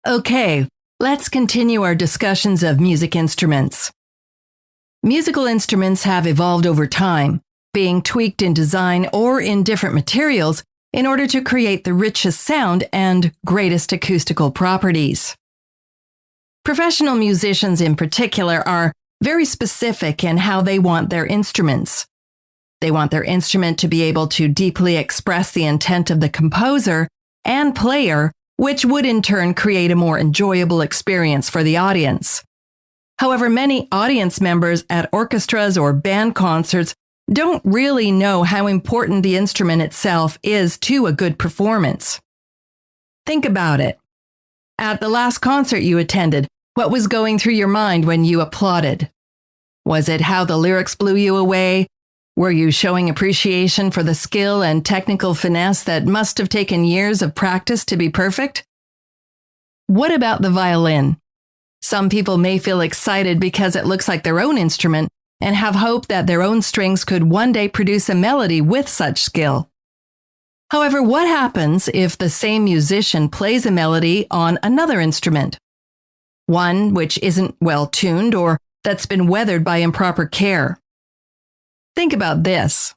Okay, let's continue our discussions of music instruments. Musical instruments have evolved over time, being tweaked in design or in different materials in order to create the richest sound and greatest acoustical properties. Professional musicians in particular are very specific in how they want their instruments. They want their instrument to be able to deeply express the intent of the composer and player, which would in turn create a more enjoyable experience for the audience. However, many audience members at orchestras or band concerts don't really know how important the instrument itself is to a good performance. Think about it. At the last concert you attended, what was going through your mind when you applauded? Was it how the lyrics blew you away? Were you showing appreciation for the skill and technical finesse that must have taken years of practice to be perfect? What about the violin? Some people may feel excited because it looks like their own instrument and have hope that their own strings could one day produce a melody with such skill. However, what happens if the same musician plays a melody on another instrument? One which isn't well tuned or that's been weathered by improper care. Think about this.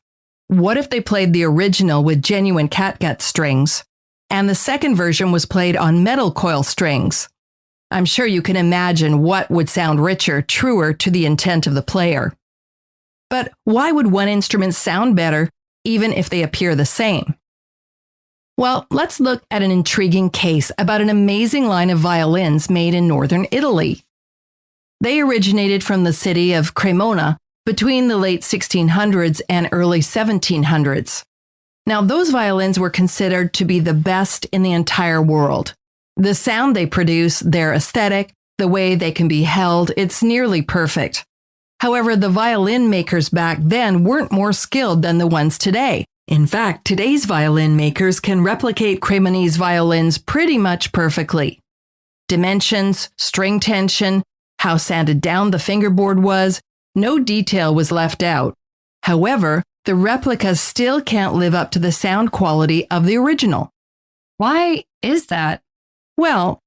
What if they played the original with genuine catgut strings, and the second version was played on metal coil strings? I'm sure you can imagine what would sound richer, truer to the intent of the player. But why would one instrument sound better, even if they appear the same? Well, let's look at an intriguing case about an amazing line of violins made in northern Italy. They originated from the city of Cremona between the late 1600s and early 1700s. Now, those violins were considered to be the best in the entire world. The sound they produce, their aesthetic, the way they can be held, it's nearly perfect. However, the violin makers back then weren't more skilled than the ones today. In fact, today's violin makers can replicate Cremonese violins pretty much perfectly. Dimensions, string tension, how sanded down the fingerboard was, no detail was left out. However, the replicas still can't live up to the sound quality of the original. Why is that? Well,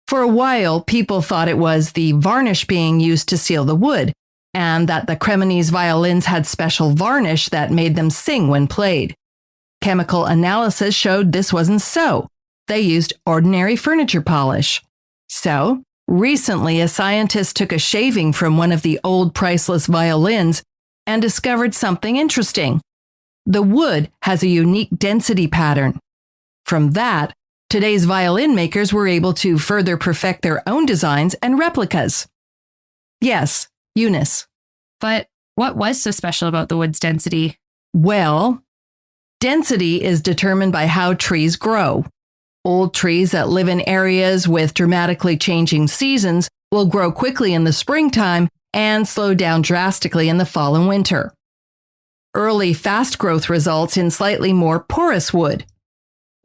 for a while, people thought it was the varnish being used to seal the wood, and that the Cremonese violins had special varnish that made them sing when played. Chemical analysis showed this wasn't so. They used ordinary furniture polish. So, recently, a scientist took a shaving from one of the old priceless violins and discovered something interesting. The wood has a unique density pattern. From that, today's violin makers were able to further perfect their own designs and replicas. Yes, Eunice. But what was so special about the wood's density? Well, density is determined by how trees grow. Old trees that live in areas with dramatically changing seasons will grow quickly in the springtime and slow down drastically in the fall and winter. Early fast growth results in slightly more porous wood.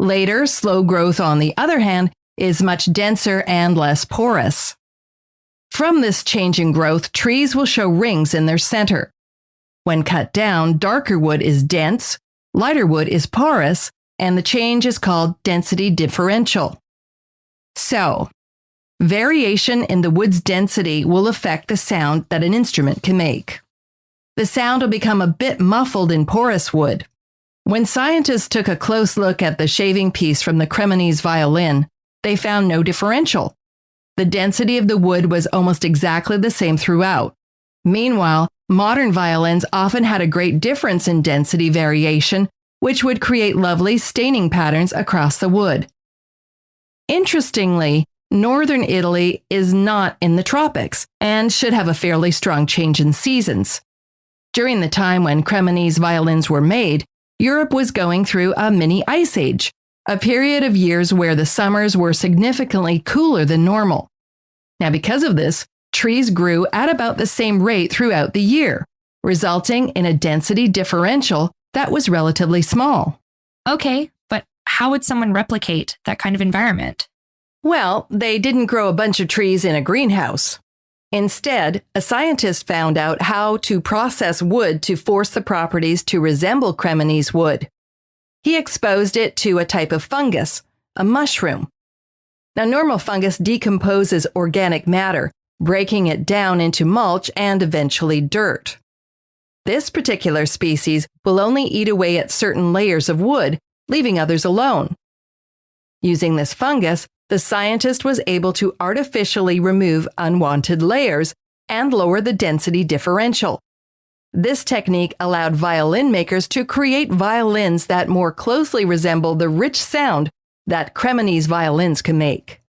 Later, slow growth, on the other hand, is much denser and less porous. From this change in growth, trees will show rings in their center. When cut down, darker wood is dense, lighter wood is porous, and the change is called density differential. So, variation in the wood's density will affect the sound that an instrument can make. The sound will become a bit muffled in porous wood. When scientists took a close look at the shaving piece from the Cremonese violin, they found no differential. The density of the wood was almost exactly the same throughout. Meanwhile, modern violins often had a great difference in density variation, which would create lovely staining patterns across the wood. Interestingly, northern Italy is not in the tropics and should have a fairly strong change in seasons. During the time when Cremonese violins were made, Europe was going through a mini ice age, a period of years where the summers were significantly cooler than normal. Now, because of this, trees grew at about the same rate throughout the year, resulting in a density differential that was relatively small. Okay, but how would someone replicate that kind of environment? Well, they didn't grow a bunch of trees in a greenhouse. Instead, a scientist found out how to process wood to force the properties to resemble Cremonese wood. He exposed it to a type of fungus, a mushroom. Now, normal fungus decomposes organic matter, breaking it down into mulch and eventually dirt. This particular species will only eat away at certain layers of wood, leaving others alone. Using this fungus, the scientist was able to artificially remove unwanted layers and lower the density differential. This technique allowed violin makers to create violins that more closely resemble the rich sound that Cremonese violins can make.